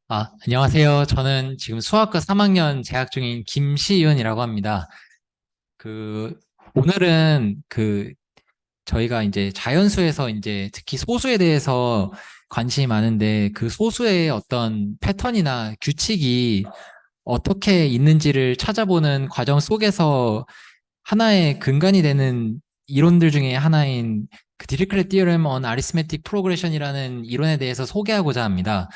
안녕하세요. 저는 지금 수학과 3학년 재학 중인 김시윤이라고 합니다. 그, 오늘은 저희가 이제 자연수에서 이제 특히 소수에 대해서 관심이 많은데 그 소수의 어떤 패턴이나 규칙이 어떻게 있는지를 찾아보는 과정 속에서 하나의 근간이 되는 이론들 중에 하나인 그 디리크렛 티어렘 on arithmetic progression이라는 이론에 대해서 소개하고자 합니다.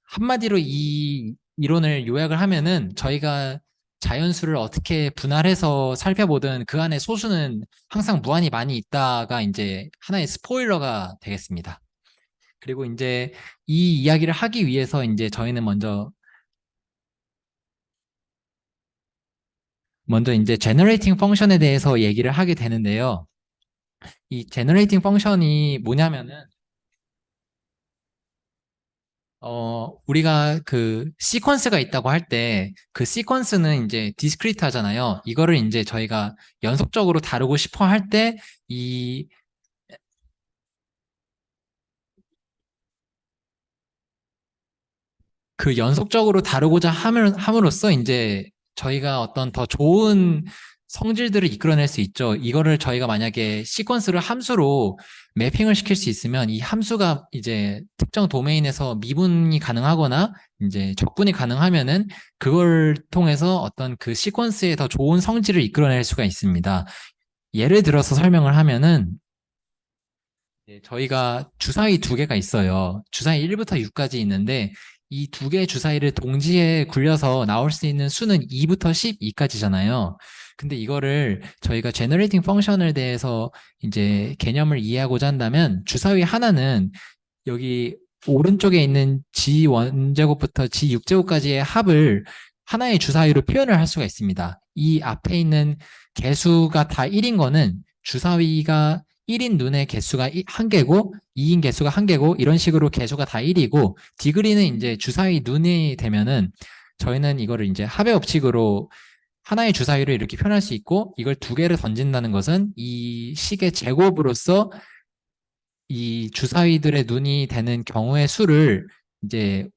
한마디로 이 이론을 요약을 하면은 저희가 자연수를 어떻게 분할해서 살펴보든 그 안에 소수는 항상 무한히 많이 있다가 이제 하나의 스포일러가 되겠습니다. 그리고 이제 이 이야기를 하기 위해서 이제 저희는 먼저 이제 제너레이팅 펑션에 대해서 얘기를 하게 되는데요. 이 제너레이팅 펑션이 뭐냐면은 우리가 그 시퀀스가 있다고 할 때 그 시퀀스는 이제 디스크리트 하잖아요. 이거를 이제 저희가 연속적으로 다루고 싶어 할 때 이 그 연속적으로 다루고자 함으로써 이제 저희가 어떤 더 좋은 성질들을 이끌어낼 수 있죠. 이거를 저희가 만약에 시퀀스를 함수로 매핑을 시킬 수 있으면 이 함수가 이제 특정 도메인에서 미분이 가능하거나 이제 적분이 가능하면은 그걸 통해서 어떤 그 시퀀스의 더 좋은 성질을 이끌어낼 수가 있습니다. 예를 들어서 설명을 하면은 저희가 주사위 두 개가 있어요. 주사위 1부터 6까지 있는데 이 두 개의 주사위를 동시에 굴려서 나올 수 있는 수는 2부터 12까지잖아요. 근데 이거를 저희가 제너레이팅 펑션에 대해서 이제 개념을 이해하고자 한다면 주사위 하나는 여기 오른쪽에 있는 G1제곱부터 G6제곱까지의 합을 하나의 주사위로 표현을 할 수가 있습니다. 이 앞에 있는 개수가 다 1인 거는 주사위가 1인 눈의 개수가 1개고 2인 개수가 1개고 이런 식으로 개수가 다 1이고 디그리는 이제 주사위 눈이 되면은 저희는 이거를 이제 합의 법칙으로 하나의 주사위를 이렇게 표현할 수 있고 이걸 두 개를 던진다는 것은 이 식의 제곱으로서 이 주사위들의 눈이 되는 경우의 수를 이제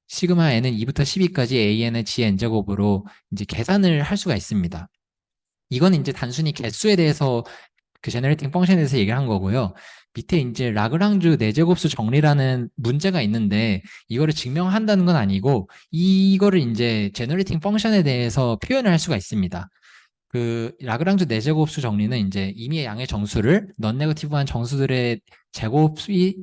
시그마 n은 2부터 12까지 an의 gn 제곱으로 이제 계산을 할 수가 있습니다. 이건 이제 단순히 개수에 대해서 그 제너레이팅 펑션에 대해서 얘기를 한 거고요. 밑에 이제 라그랑주 네제곱수 정리라는 문제가 있는데 이거를 증명한다는 건 아니고 이거를 이제 제너레이팅 펑션에 대해서 표현을 할 수가 있습니다. 그 라그랑주 네제곱수 정리는 이제 임의의 양의 정수를 넌 네거티브한 정수들의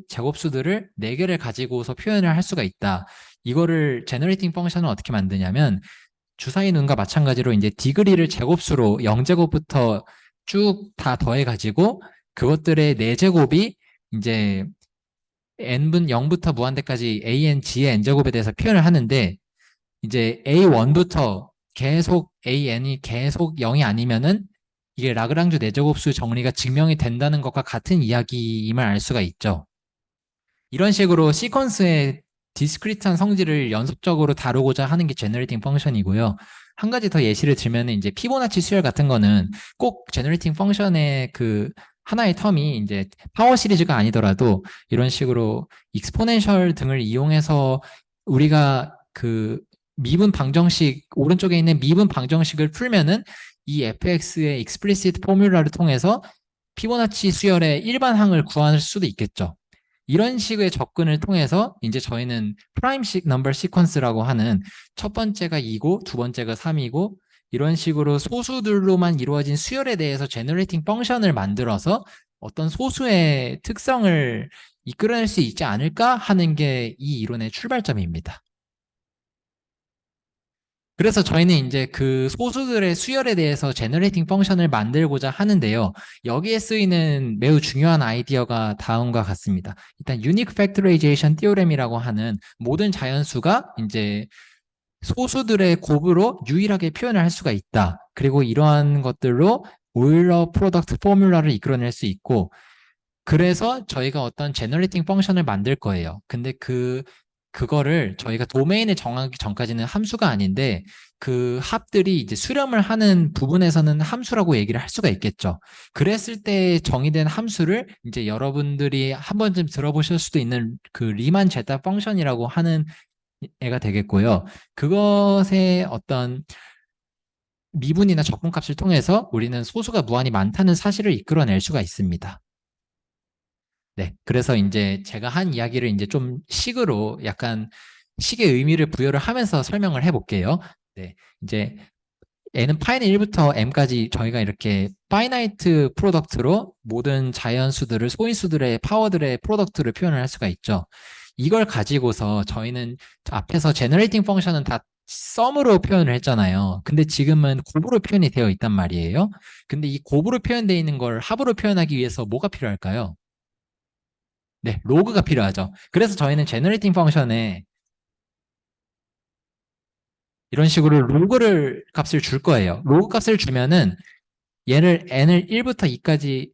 제곱수들을 네 개를 가지고서 표현을 할 수가 있다. 이거를 제너레이팅 펑션을 어떻게 만드냐면 주사위 눈과 마찬가지로 이제 디그리를 제곱수로 0제곱부터 쭉 다 더해가지고 그것들의 네 제곱이 이제 n분 0부터 무한대까지 an, g의 n제곱에 대해서 표현을 하는데 이제 A1부터 계속 AN이 계속 0이 아니면은 이게 라그랑주 네제곱수 정리가 증명이 된다는 것과 같은 이야기임을 알 수가 있죠. 이런 식으로 시퀀스의 디스크리트한 성질을 연속적으로 다루고자 하는 게 제너레이팅 펑션이고요. 한 가지 더 예시를 들면 이제 피보나치 수열 같은 거는 꼭 제너레이팅 펑션의 그 하나의 텀이 이제 파워 시리즈가 아니더라도 이런 식으로 익스포넨셜 등을 이용해서 우리가 그 미분 방정식 오른쪽에 있는 미분 방정식을 풀면은 이 fx의 explicit 포뮬라를 통해서 피보나치 수열의 일반항을 구할 수도 있겠죠. 이런 식의 접근을 통해서 이제 저희는 프라임식 넘버 시퀀스라고 하는 첫 번째가 2고 두 번째가 3이고 이런 식으로 소수들로만 이루어진 수열에 대해서 제너레이팅 펑션을 만들어서 어떤 소수의 특성을 이끌어낼 수 있지 않을까 하는 게 이 이론의 출발점입니다. 그래서 저희는 이제 그 소수들의 수열에 대해서 제너레이팅 펑션을 만들고자 하는데요. 여기에 쓰이는 매우 중요한 아이디어가 다음과 같습니다. 일단 유닉 팩토라이제이션 티오렘이라고 하는 모든 자연수가 이제 소수들의 곱으로 유일하게 표현을 할 수가 있다. 그리고 이러한 것들로 오일러 프로덕트 포뮬러를 이끌어낼 수 있고 그래서 저희가 어떤 제너레이팅 펑션을 만들 거예요. 근데 그 그거를 저희가 도메인을 정하기 전까지는 함수가 아닌데 그 합들이 이제 수렴을 하는 부분에서는 함수라고 얘기를 할 수가 있겠죠. 그랬을 때 정의된 함수를 이제 여러분들이 한 번쯤 들어보실 수도 있는 그 리만 제타 펑션이라고 하는 애가 되겠고요. 그것의 어떤 미분이나 적분값을 통해서 우리는 소수가 무한히 많다는 사실을 이끌어낼 수가 있습니다. 네, 그래서 이제 제가 한 이야기를 이제 좀 식으로 약간 식의 의미를 부여를 하면서 설명을 해볼게요. 네, 이제 n은 파이는 1부터 m까지 저희가 이렇게 파이나이트 프로덕트로 모든 자연수들을 소인수들의 파워들의 프로덕트를 표현을 할 수가 있죠. 이걸 가지고서 저희는 앞에서 제너레이팅 펑션은 다 썸으로 표현을 했잖아요. 근데 지금은 곱으로 표현이 되어 있단 말이에요. 근데 이 곱으로 표현되어 있는 걸 합으로 표현하기 위해서 뭐가 필요할까요? 네, 로그가 필요하죠. 그래서 저희는 제너레이팅 펑션에 이런 식으로 로그를 값을 줄 거예요. 로그 값을 주면은 얘를 n을 1부터 2까지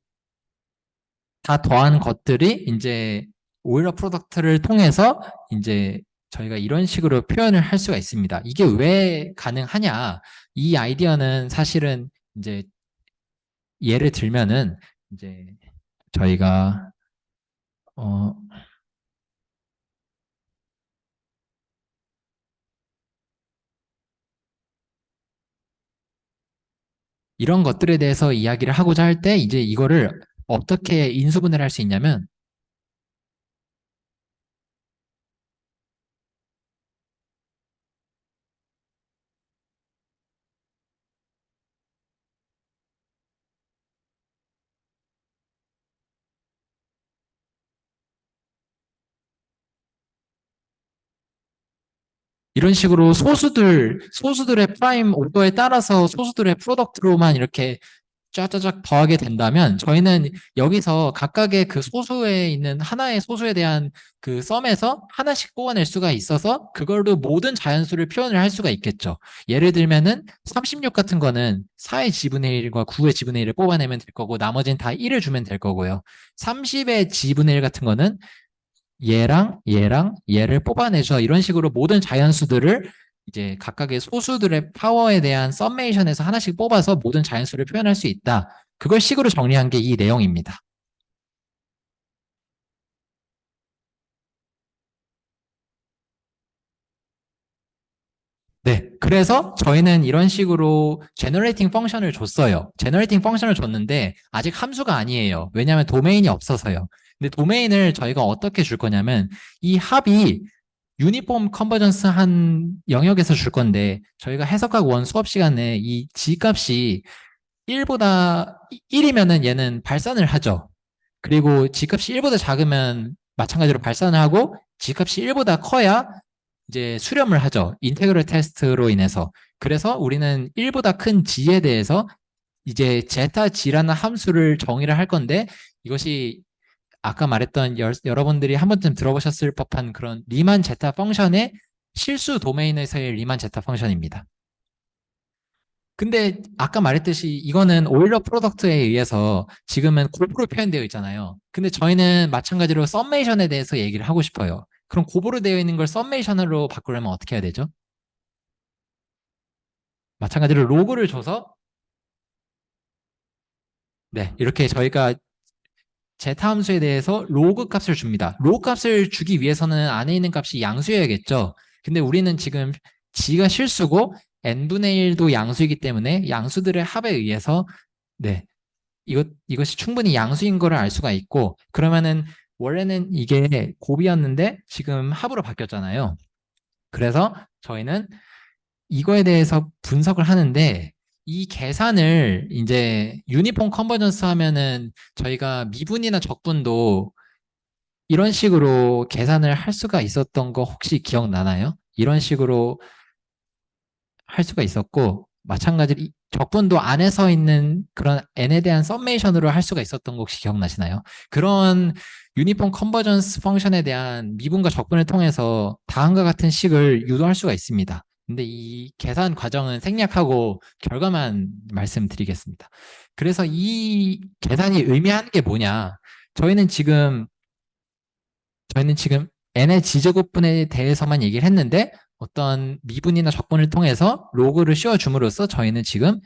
다 더한 것들이 이제 오일러 프로덕트를 통해서 이제 저희가 이런 식으로 표현을 할 수가 있습니다. 이게 왜 가능하냐? 이 아이디어는 사실은 이제 예를 들면은 이제 저희가 어 이런 것들에 대해서 이야기를 하고자 할 때 이제 이거를 어떻게 인수분해를 할 수 있냐면 이런 식으로 소수들의 프라임 오더에 따라서 소수들의 프로덕트로만 이렇게 짜자작 더하게 된다면 저희는 여기서 각각의 그 소수에 있는 하나의 소수에 대한 그 썸에서 하나씩 뽑아낼 수가 있어서 그걸로 모든 자연수를 표현을 할 수가 있겠죠. 예를 들면은 36 같은 거는 4의 지분의 1과 9의 지분의 1을 뽑아내면 될 거고 나머지는 다 1을 주면 될 거고요. 30의 지분의 1 같은 거는 얘랑 얘랑 얘를 뽑아내죠. 이런 식으로 모든 자연수들을 이제 각각의 소수들의 파워에 대한 썸메이션에서 하나씩 뽑아서 모든 자연수를 표현할 수 있다. 그걸 식으로 정리한 게 이 내용입니다. 네. 그래서 저희는 이런 식으로 제너레이팅 펑션을 줬어요. 제너레이팅 펑션을 줬는데 아직 함수가 아니에요. 왜냐하면 도메인이 없어서요. 근데 도메인을 저희가 어떻게 줄 거냐면 이 합이 유니폼 컨버전스 한 영역에서 줄 건데 저희가 해석학 원 수업 시간에 이 g 값이 1보다 1이면은 얘는 발산을 하죠. 그리고 g 값이 1보다 작으면 마찬가지로 발산을 하고 g 값이 1보다 커야 이제 수렴을 하죠. 인테그럴 테스트로 인해서. 그래서 우리는 1보다 큰 g에 대해서 이제 제타 g라는 함수를 정의를 할 건데 이것이 아까 말했던 여러분들이 한 번쯤 들어보셨을 법한 그런 리만 제타 펑션의 실수 도메인에서의 리만 제타 펑션입니다. 근데 아까 말했듯이 이거는 오일러 프로덕트에 의해서 지금은 곱으로 표현되어 있잖아요. 근데 저희는 마찬가지로 썸메이션에 대해서 얘기를 하고 싶어요. 그럼 곱으로 되어 있는 걸 썸메이션으로 바꾸려면 어떻게 해야 되죠? 마찬가지로 로그를 줘서 네, 이렇게 저희가 제타 함수에 대해서 로그 값을 줍니다. 로그 값을 주기 위해서는 안에 있는 값이 양수여야겠죠. 근데 우리는 지금 g가 실수고 n분의 1도 양수이기 때문에 양수들의 합에 의해서 네, 이것이 충분히 양수인 거를 알 수가 있고 그러면은 원래는 이게 곱이었는데 지금 합으로 바뀌었잖아요. 그래서 저희는 이거에 대해서 분석을 하는데 이 계산을 이제 유니폼 컨버전스 하면은 저희가 미분이나 적분도 이런 식으로 계산을 할 수가 있었던 거 혹시 기억나나요? 이런 식으로 할 수가 있었고 마찬가지로 적분도 안에서 있는 그런 n에 대한 썸메이션으로 할 수가 있었던 거 혹시 기억나시나요? 그런 유니폼 컨버전스 펑션에 대한 미분과 적분을 통해서 다음과 같은 식을 유도할 수가 있습니다. 근데 이 계산 과정은 생략하고 결과만 말씀드리겠습니다. 그래서 이 계산이 의미하는 게 뭐냐? 저희는 지금 n의 지제곱분에 대해서만 얘기를 했는데 어떤 미분이나 적분을 통해서 로그를 씌워줌으로써 저희는 지금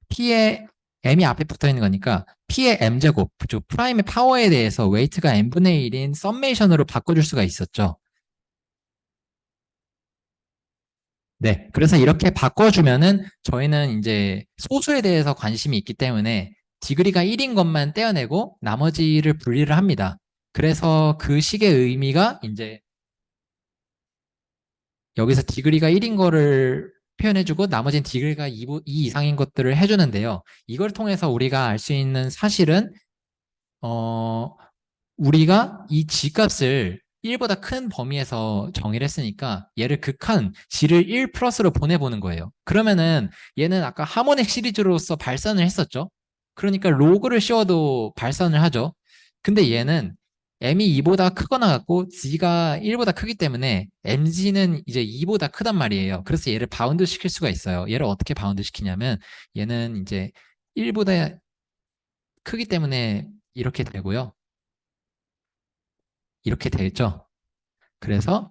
p의 m이 앞에 붙어 있는 거니까 p의 m제곱, 즉 프라임의 파워에 대해서 웨이트가 n분의 1인 썸메이션으로 바꿔줄 수가 있었죠. 네, 그래서 이렇게 바꿔주면은 저희는 이제 소수에 대해서 관심이 있기 때문에 디그리가 1인 것만 떼어내고 나머지를 분리를 합니다. 그래서 그 식의 의미가 이제 여기서 디그리가 1인 거를 표현해주고 나머지는 디그리가 2 이상인 것들을 해주는데요. 이걸 통해서 우리가 알 수 있는 사실은 어, 우리가 이 G값을 1보다 큰 범위에서 정의를 했으니까 얘를 극한 G를 1 플러스로 보내보는 거예요. 그러면은 얘는 아까 하모닉 시리즈로서 발산을 했었죠. 그러니까 로그를 씌워도 발산을 하죠. 근데 얘는 m이 2보다 크거나 같고 g가 1보다 크기 때문에 mg는 이제 2보다 크단 말이에요. 그래서 얘를 바운드 시킬 수가 있어요. 얘를 어떻게 바운드 시키냐면 얘는 이제 1보다 크기 때문에 이렇게 되고요. 이렇게 되죠. 그래서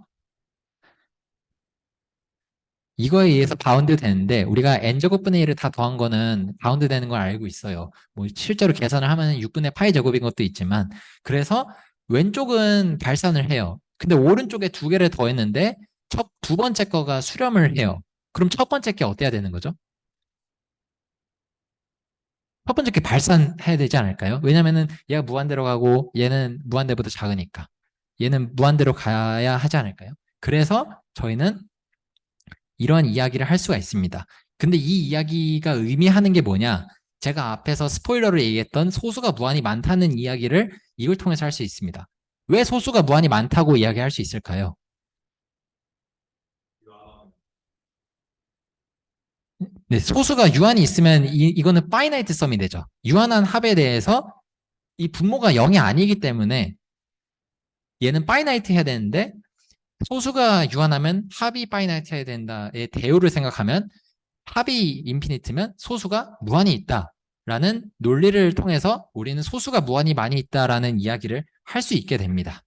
이거에 의해서 바운드 되는데 우리가 n제곱분의 1을 다 더한 거는 바운드 되는 걸 알고 있어요. 뭐 실제로 계산을 하면 6분의 파이 제곱인 것도 있지만 그래서 왼쪽은 발산을 해요. 근데 오른쪽에 두 개를 더했는데 첫 두 번째 거가 수렴을 해요. 그럼 첫 번째 게 어때야 되는 거죠? 첫 번째 게 발산해야 되지 않을까요? 왜냐면은 얘가 무한대로 가고 얘는 무한대보다 작으니까 얘는 무한대로 가야 하지 않을까요? 그래서 저희는 이러한 이야기를 할 수가 있습니다. 근데 이 이야기가 의미하는 게 뭐냐? 제가 앞에서 스포일러를 얘기했던 소수가 무한히 많다는 이야기를 이걸 통해서 할 수 있습니다. 왜 소수가 무한히 많다고 이야기할 수 있을까요? 네, 소수가 유한이 있으면 이거는 파이나이트 썸이 되죠. 유한한 합에 대해서 이 분모가 0이 아니기 때문에 얘는 파이나이트 해야 되는데 소수가 유한하면 합이 파이나이트 해야 된다의 대우를 생각하면 합이 인피니트면 소수가 무한히 있다라는 논리를 통해서 우리는 소수가 무한히 많이 있다라는 이야기를 할 수 있게 됩니다.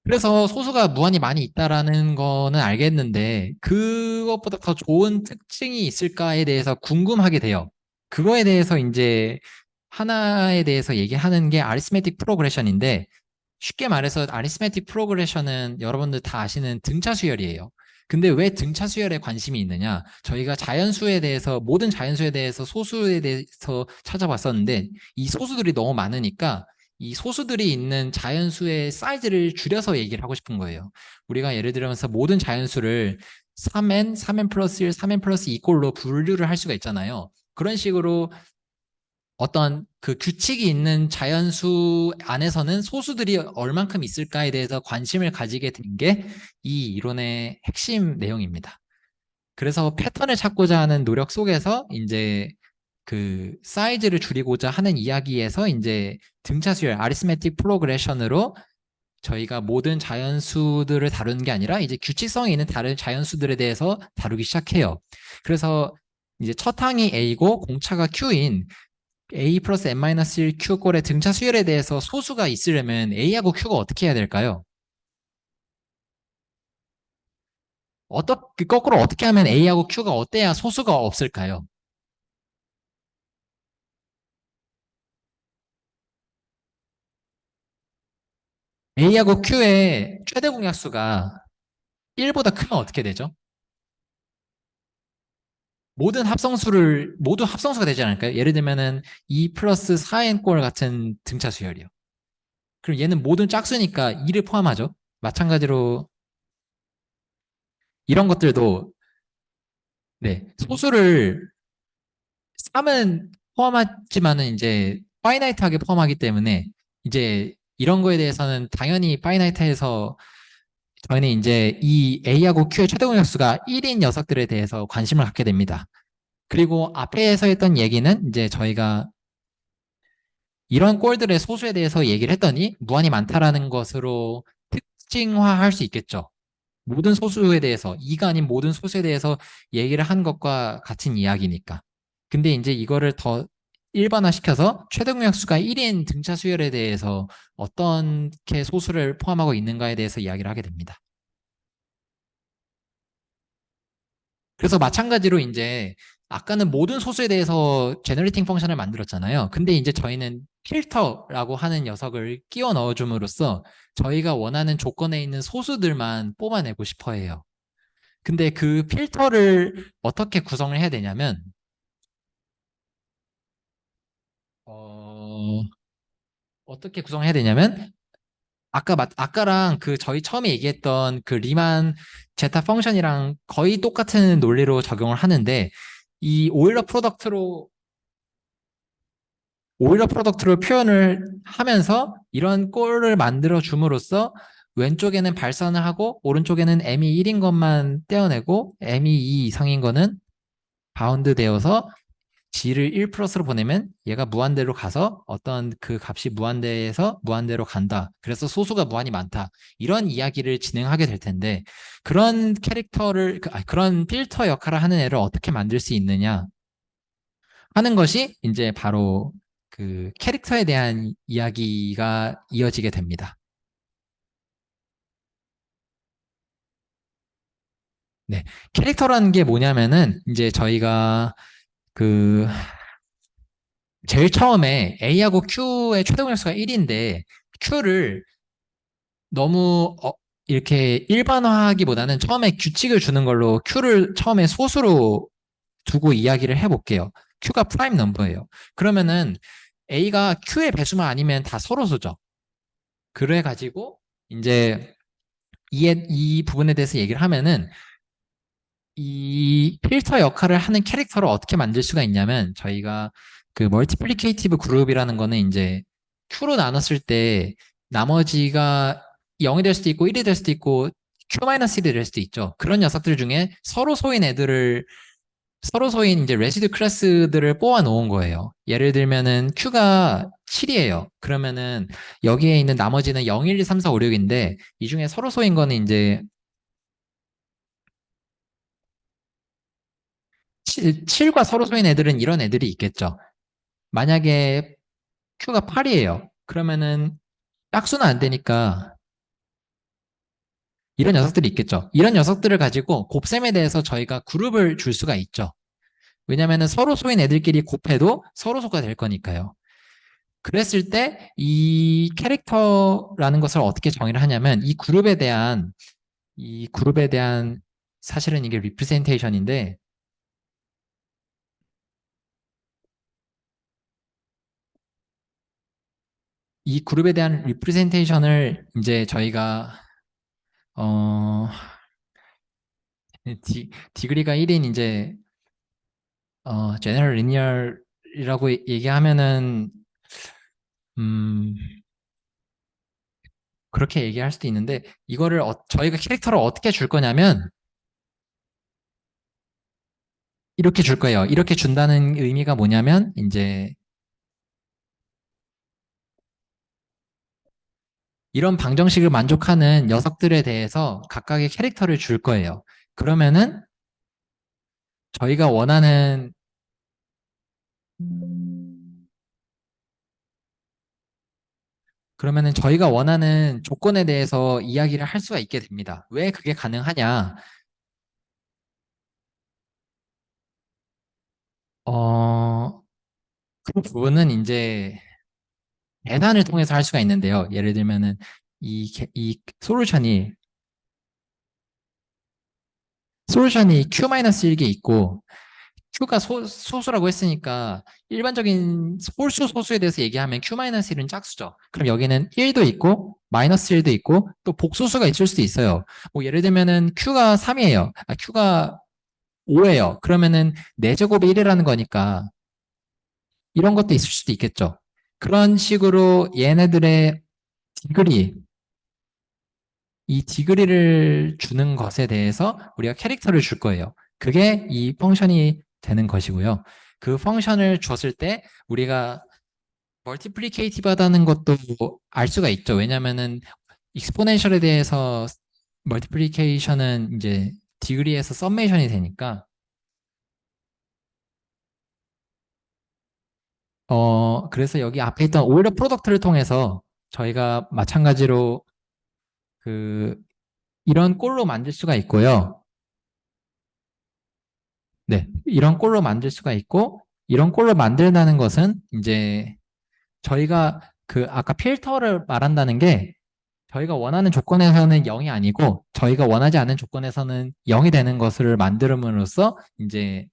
그래서 소수가 무한히 많이 있다라는 거는 알겠는데 그것보다 더 좋은 특징이 있을까에 대해서 궁금하게 돼요. 그거에 대해서 이제 하나에 대해서 얘기하는 게 아리스메틱 프로그레션인데 쉽게 말해서 아리스메틱 프로그레션은 여러분들 다 아시는 등차 수열이에요. 근데 왜 등차 수열에 관심이 있느냐? 저희가 자연수에 대해서 모든 자연수에 대해서 소수에 대해서 찾아봤었는데 이 소수들이 너무 많으니까 이 소수들이 있는 자연수의 사이즈를 줄여서 얘기를 하고 싶은 거예요. 우리가 예를 들면서 모든 자연수를 3n, 3n 플러스 1, 3n 플러스 2꼴로 분류를 할 수가 있잖아요. 그런 식으로 어떤 그 규칙이 있는 자연수 안에서는 소수들이 얼만큼 있을까에 대해서 관심을 가지게 된 게 이 이론의 핵심 내용입니다. 그래서 패턴을 찾고자 하는 노력 속에서 이제 그 사이즈를 줄이고자 하는 이야기에서 이제 등차 수열, 아리스메틱 프로그레션으로 저희가 모든 자연수들을 다루는 게 아니라 이제 규칙성이 있는 다른 자연수들에 대해서 다루기 시작해요. 그래서 이제 첫 항이 A고 공차가 Q인 A 플러스 N-1 Q꼴의 등차 수열에 대해서 소수가 있으려면 A하고 Q가 어떻게 해야 될까요? 거꾸로 어떻게 하면 A하고 Q가 어때야 소수가 없을까요? A하고 Q의 최대 공약수가 1보다 크면 어떻게 되죠? 모두 합성수가 되지 않을까요? 예를 들면은 2 플러스 4n꼴 같은 등차 수열이요. 그럼 얘는 모든 짝수니까 2를 포함하죠. 마찬가지로 이런 것들도 네, 소수를 3은 포함하지만은 이제 파이나이트하게 포함하기 때문에 이제 이런 거에 대해서는 당연히 파이나이트해서 저희는 이제 이 A하고 Q의 최대 공약수가 1인 녀석들에 대해서 관심을 갖게 됩니다. 그리고 앞에서 했던 얘기는 이제 저희가 이런 꼴들의 소수에 대해서 얘기를 했더니 무한히 많다라는 것으로 특징화할 수 있겠죠. 모든 소수에 대해서, 이가 아닌 모든 소수에 대해서 얘기를 한 것과 같은 이야기니까. 근데 이제 이거를 더 일반화시켜서 최대 공약수가 1인 등차 수열에 대해서 어떻게 소수를 포함하고 있는가에 대해서 이야기를 하게 됩니다. 그래서 마찬가지로 이제 아까는 모든 소수에 대해서 제너레이팅 펑션을 만들었잖아요. 근데 이제 저희는 필터라고 하는 녀석을 끼워 넣어줌으로써 저희가 원하는 조건에 있는 소수들만 뽑아내고 싶어 해요. 근데 그 필터를 어떻게 구성을 해야 되냐면, 어, 어떻게 구성해야 되냐면, 아까랑 그 저희 처음에 얘기했던 그 리만 제타 펑션이랑 거의 똑같은 논리로 적용을 하는데, 이 오일러 프로덕트로 표현을 하면서 이런 꼴을 만들어 줌으로써 왼쪽에는 발산을 하고 오른쪽에는 m이 1인 것만 떼어내고 m이 2 이상인 거는 바운드 되어서 g를 1 플러스로 보내면 얘가 무한대로 가서 어떤 그 값이 무한대에서 무한대로 간다. 그래서 소수가 무한히 많다. 이런 이야기를 진행하게 될 텐데 그런 그런 필터 역할을 하는 애를 어떻게 만들 수 있느냐 하는 것이 이제 바로 그 캐릭터에 대한 이야기가 이어지게 됩니다. 네. 캐릭터라는 게 뭐냐면은 이제 저희가 그 제일 처음에 A하고 Q의 최대 공약수가 1인데 Q를 너무 이렇게 일반화하기보다는 처음에 규칙을 주는 걸로 Q를 처음에 소수로 두고 이야기를 해볼게요. Q가 프라임 넘버예요. 그러면은 A가 Q의 배수만 아니면 다 서로수죠. 그래가지고 이제 이 부분에 대해서 얘기를 하면은 이 필터 역할을 하는 캐릭터를 어떻게 만들 수가 있냐면 저희가 그 멀티플리케이티브 그룹이라는 거는 이제 Q로 나눴을 때 나머지가 0이 될 수도 있고 1이 될 수도 있고 Q-1이 될 수도 있죠. 그런 녀석들 중에 서로 소인 이제 레시드 클래스들을 뽑아 놓은 거예요. 예를 들면은 Q가 7이에요. 그러면은 여기에 있는 나머지는 0, 1, 2, 3, 4, 5, 6인데 이 중에 서로 소인 거는 이제 7과 서로 소인 애들은 이런 애들이 있겠죠. 만약에 Q가 8이에요. 그러면은 짝수는 안 되니까 이런 녀석들이 있겠죠. 이런 녀석들을 가지고 곱셈에 대해서 저희가 그룹을 줄 수가 있죠. 왜냐면은 서로 소인 애들끼리 곱해도 서로 소가 될 거니까요. 그랬을 때 이 캐릭터라는 것을 어떻게 정의를 하냐면 이 그룹에 대한 사실은 이게 리프레젠테이션인데 이 그룹에 대한 리프레젠테이션을 이제 저희가 어 디그리가 1인 이제 제너럴 리니어라고 얘기하면은 음 그렇게 얘기할 수도 있는데 이거를 저희가 캐릭터를 어떻게 줄 거냐면 이렇게 줄 거예요. 이렇게 준다는 의미가 뭐냐면 이제 이런 방정식을 만족하는 녀석들에 대해서 각각의 캐릭터를 줄 거예요. 그러면은 저희가 원하는 그러면은 저희가 원하는 조건에 대해서 이야기를 할 수가 있게 됩니다. 왜 그게 가능하냐? 어, 그 부분은 이제 계산을 통해서 할 수가 있는데요. 예를 들면은 이 솔루션이 Q-1개 있고 Q가 소수라고 했으니까 일반적인 홀수 소수에 대해서 얘기하면 Q-1은 짝수죠. 그럼 여기는 1도 있고 마이너스 1도 있고 또 복소수가 있을 수도 있어요. 뭐 예를 들면은 Q가 3이에요. Q가 5예요. 그러면은 4제곱이 1이라는 거니까 이런 것도 있을 수도 있겠죠. 그런 식으로 얘네들의 디그리 이 디그리를 주는 것에 대해서 우리가 캐릭터를 줄 거예요. 그게 이 펑션이 되는 것이고요. 그 펑션을 줬을 때 우리가 멀티플리케이티브하다는 것도 알 수가 있죠. 왜냐면은 익스포넨셜에 대해서 멀티플리케이션은 이제 디그리에서 썸메이션이 되니까 그래서 여기 앞에 있던 오히려 프로덕트를 통해서 저희가 마찬가지로 그 이런 꼴로 만들 수가 있고요. 네, 이런 꼴로 만들 수가 있고 이런 꼴로 만들다는 것은 이제 저희가 그 아까 필터를 말한다는 게 저희가 원하는 조건에서는 0이 아니고 저희가 원하지 않은 조건에서는 0이 되는 것을 만들음으로써 이제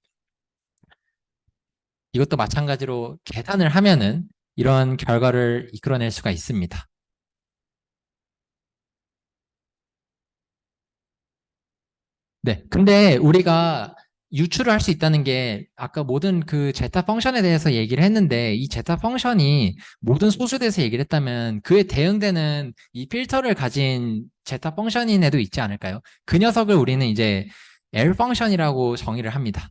이것도 마찬가지로 계산을 하면은 이런 결과를 이끌어낼 수가 있습니다. 네. 근데 우리가 유추를 할 수 있다는 게 아까 모든 그 제타 펑션에 대해서 얘기를 했는데 이 제타 펑션이 모든 소수에 대해서 얘기를 했다면 그에 대응되는 이 필터를 가진 제타 펑션인에도 있지 않을까요? 그 녀석을 우리는 이제 L 펑션이라고 정의를 합니다.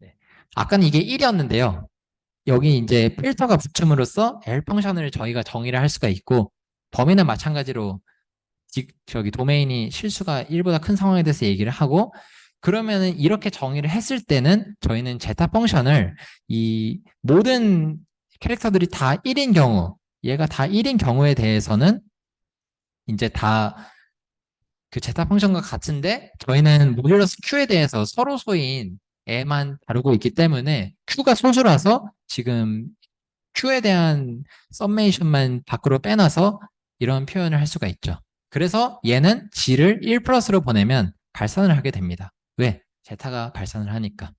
네. 아까는 이게 1이었는데요. 여기 이제 필터가 붙음으로써 L 펑션을 저희가 정의를 할 수가 있고 범위는 마찬가지로 저기 도메인이 실수가 1보다 큰 상황에 대해서 얘기를 하고 그러면은 이렇게 정의를 했을 때는 저희는 제타 펑션을 이 모든 캐릭터들이 다 1인 경우 얘가 다 1인 경우에 대해서는 이제 다 그 제타 펑션과 같은데 저희는 모듈러스 Q에 대해서 서로소인 애만 다루고 있기 때문에 Q가 소수라서 지금 Q에 대한 썸메이션만 밖으로 빼놔서 이런 표현을 할 수가 있죠. 그래서 얘는 G를 1 플러스로 보내면 발산을 하게 됩니다. 왜? 제타가 발산을 하니까.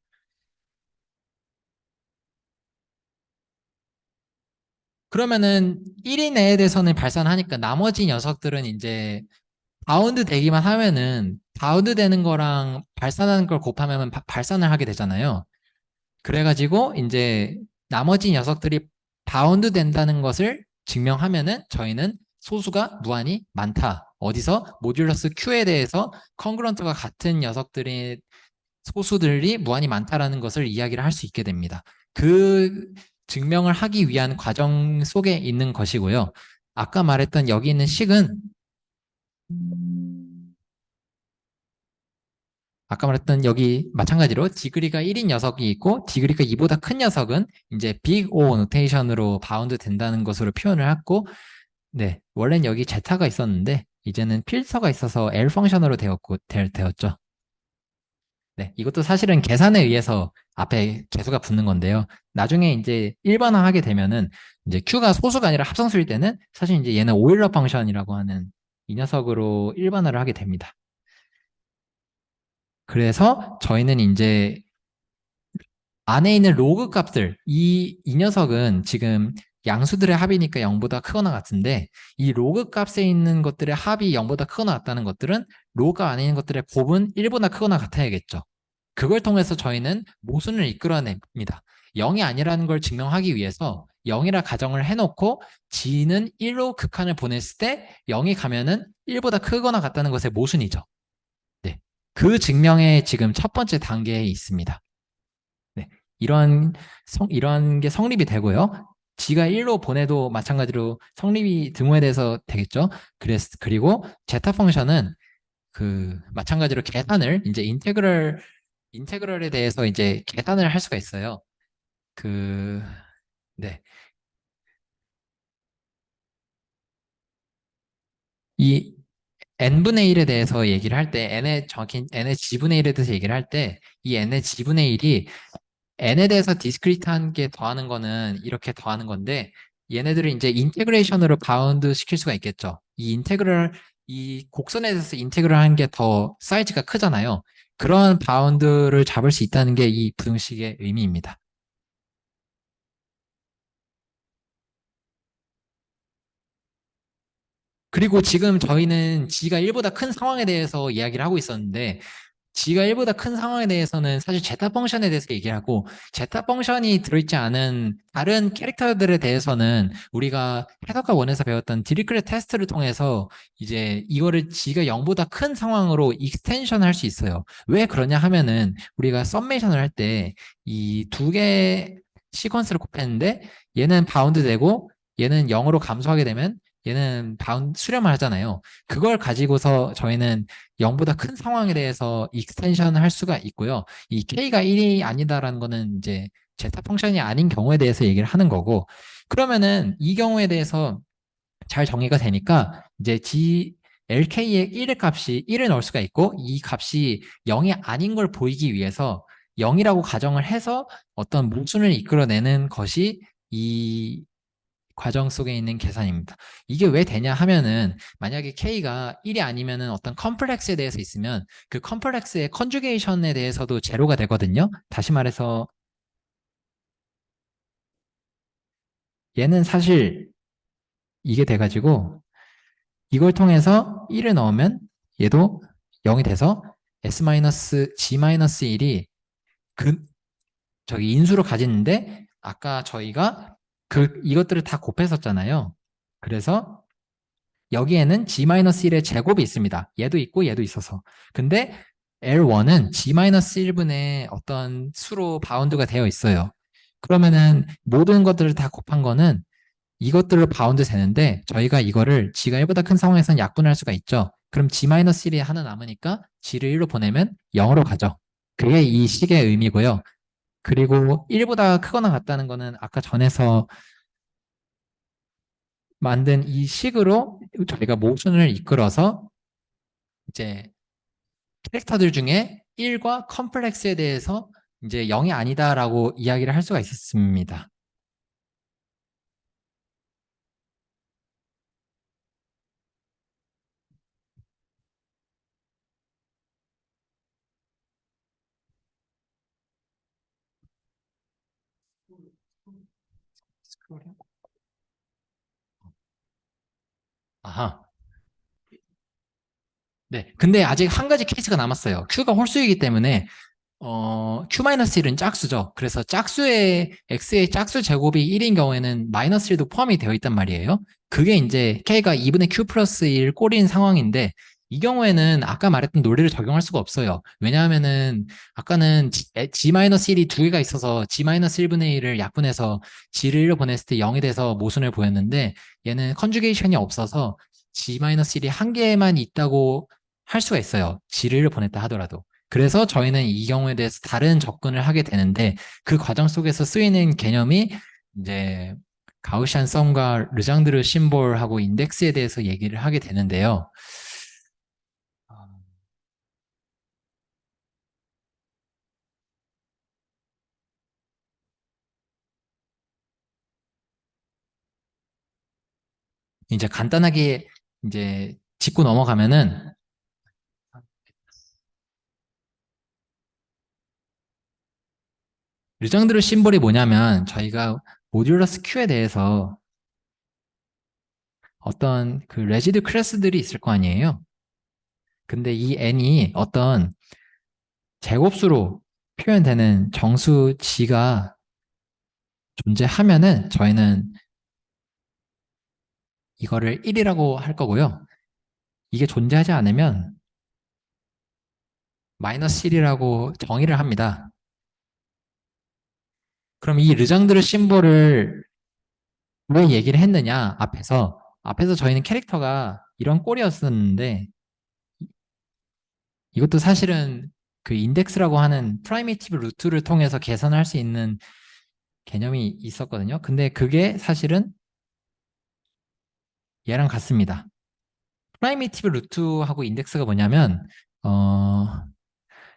그러면은 1인 애에 대해서는 발산하니까 나머지 녀석들은 이제 바운드 되기만 하면은 바운드 되는 거랑 발산하는 걸 곱하면 발산을 하게 되잖아요. 그래가지고 이제 나머지 녀석들이 바운드 된다는 것을 증명하면은 저희는 소수가 무한히 많다. 어디서? 모듈러스 Q에 대해서 컨그런트가 같은 녀석들의 소수들이 무한히 많다라는 것을 이야기를 할 수 있게 됩니다. 그 증명을 하기 위한 과정 속에 있는 것이고요. 아까 말했던 여기 있는 식은 아까 말했던 여기 마찬가지로 디그리가 1인 녀석이 있고 디그리가 2보다 큰 녀석은 이제 빅 O 노테이션으로 바운드 된다는 것으로 표현을 했고 네, 원래는 여기 제타가 있었는데 이제는 필터가 있어서 L 펑션으로 되었죠. 네, 이것도 사실은 계산에 의해서 앞에 개수가 붙는 건데요. 나중에 이제 일반화하게 되면은 이제 Q가 소수가 아니라 합성수일 때는 사실 이제 얘는 오일러 펑션이라고 하는 이 녀석으로 일반화를 하게 됩니다. 그래서 저희는 이제 안에 있는 로그 값들, 이 녀석은 지금 양수들의 합이니까 0보다 크거나 같은데 이 로그 값에 있는 것들의 합이 0보다 크거나 같다는 것들은 로그 안에 있는 것들의 곱은 1보다 크거나 같아야겠죠. 그걸 통해서 저희는 모순을 이끌어냅니다. 0이 아니라는 걸 증명하기 위해서 0이라 가정을 해놓고 g는 1로 극한을 보냈을 때 0이 가면은 1보다 크거나 같다는 것의 모순이죠. 네. 그 증명의 지금 첫 번째 단계에 있습니다. 네. 이런 게 성립이 되고요. G가 1로 보내도 마찬가지로 성립이 등호에 대해서 되겠죠. 그리고 제타 펑션은 그 마찬가지로 계산을 이제 인테그럴에 대해서 이제 계산을 할 수가 있어요. 그 네. 이 n분의 1에 대해서 얘기를 할 때 n의 정확히 n의 g분의 1에 대해서 얘기를 할 때 이 n의 g분의 1이 n에 대해서 디스크리트한 게 더하는 거는 이렇게 더하는 건데 얘네들을 이제 인테그레이션으로 바운드 시킬 수가 있겠죠. 이 곡선에 대해서 인테그럴 하는 게 더 사이즈가 크잖아요. 그런 바운드를 잡을 수 있다는 게 이 부등식의 의미입니다. 그리고 지금 저희는 G가 1보다 큰 상황에 대해서 이야기를 하고 있었는데 G가 1보다 큰 상황에 대해서는 사실 제타 펑션에 대해서 얘기를 하고 제타 펑션이 들어있지 않은 다른 캐릭터들에 대해서는 우리가 해석과 원에서 배웠던 디리크렛 테스트를 통해서 이제 이거를 G가 0보다 큰 상황으로 익스텐션 할 수 있어요. 왜 그러냐 하면은 우리가 썸메이션을 할 때 이 두 개 시퀀스를 곱했는데 얘는 바운드 되고 얘는 0으로 감소하게 되면 얘는 수렴을 하잖아요. 그걸 가지고서 저희는 0보다 큰 상황에 대해서 익스텐션을 할 수가 있고요. 이 K가 1이 아니다라는 거는 이제 제타 펑션이 아닌 경우에 대해서 얘기를 하는 거고, 그러면은 이 경우에 대해서 잘 정의가 되니까 이제 LK의 1의 값이 1을 넣을 수가 있고, 이 값이 0이 아닌 걸 보이기 위해서 0이라고 가정을 해서 어떤 모순을 이끌어내는 것이 이 과정 속에 있는 계산입니다. 이게 왜 되냐 하면은 만약에 K가 1이 아니면은 어떤 컴플렉스에 대해서 있으면 그 컴플렉스의 컨주게이션에 대해서도 제로가 되거든요. 다시 말해서 얘는 사실 이게 돼가지고 이걸 통해서 1을 넣으면 얘도 0이 돼서 S-G-1이 그 저기 인수로 가지는데 아까 저희가 이것들을 다 곱했었잖아요. 그래서 여기에는 G-1의 제곱이 있습니다. 얘도 있고 얘도 있어서. 근데 L1은 G-1분의 어떤 수로 바운드가 되어 있어요. 그러면은 모든 것들을 다 곱한 거는 이것들로 바운드 되는데 저희가 이거를 G가 1보다 큰 상황에서는 약분할 수가 있죠. 그럼 G-1이 하나 남으니까 G를 1로 보내면 0으로 가죠. 그게 이 식의 의미고요. 그리고 1보다 크거나 같다는 거는 아까 전에서 만든 이 식으로 저희가 모순을 이끌어서 이제 캐릭터들 중에 1과 컴플렉스에 대해서 이제 0이 아니다라고 이야기를 할 수가 있었습니다. 아하. 네. 근데 아직 한 가지 케이스가 남았어요. Q가 홀수이기 때문에 Q-1은 짝수죠. 그래서 X의 짝수 제곱이 1인 경우에는 마이너스 1도 포함이 되어 있단 말이에요. 그게 이제 K가 2분의 Q 플러스 1 꼴인 상황인데, 이 경우에는 아까 말했던 논리를 적용할 수가 없어요. 왜냐하면은, 아까는 G-1이 두 개가 있어서 G-1분의 1을 약분해서 G를 1로 보냈을 때 0이 돼서 모순을 보였는데, 얘는 컨주게이션이 없어서 G-1이 한 개만 있다고 할 수가 있어요. G를 1로 보냈다 하더라도. 그래서 저희는 이 경우에 대해서 다른 접근을 하게 되는데 그 과정 속에서 쓰이는 개념이 이제 가우시안 썸과 르장드르 심볼하고 인덱스에 대해서 얘기를 하게 되는데요. 이제 간단하게 이제 짚고 넘어가면은 르장드르 심볼이 뭐냐면 저희가 모듈러스 Q에 대해서 어떤 그 레지드 클래스들이 있을 거 아니에요. 근데 이 n이 어떤 제곱수로 표현되는 정수 G가 존재하면은 저희는 이거를 1이라고 할 거고요. 이게 존재하지 않으면 마이너스 1이라고 정의를 합니다. 그럼 이 르장드르 심볼을 왜 얘기를 했느냐? 앞에서 저희는 캐릭터가 이런 꼴이었었는데 이것도 사실은 그 인덱스라고 하는 프라이미티브 루트를 통해서 계산할 수 있는 개념이 있었거든요. 근데 그게 사실은 얘랑 같습니다. 프라이미티브 루트하고 인덱스가 뭐냐면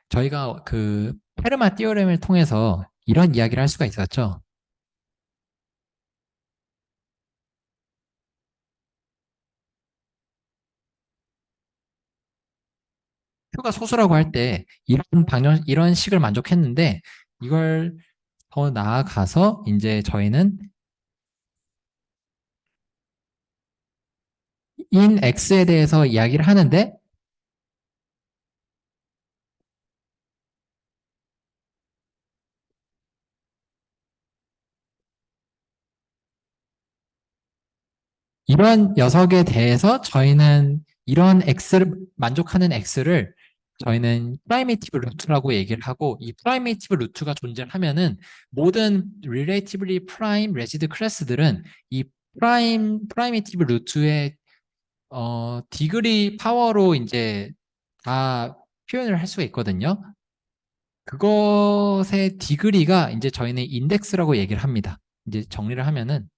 저희가 그 페르마 띠오렘을 통해서 이런 이야기를 할 수가 있었죠. Q가 소수라고 할 때 이런 식을 만족했는데 이걸 더 나아가서 이제 저희는 in X에 대해서 이야기를 하는데 이런 녀석에 대해서 저희는 이런 X를 만족하는 X를 저희는 프라이미티브 루트라고 얘기를 하고 이 프라이미티브 루트가 존재하면은 모든 relatively prime resid 클래스들은 이 프라이미티브 루트의 디그리 파워로 이제 다 표현을 할 수가 있거든요. 그것의 디그리가 이제 저희는 인덱스라고 얘기를 합니다. 이제 정리를 하면은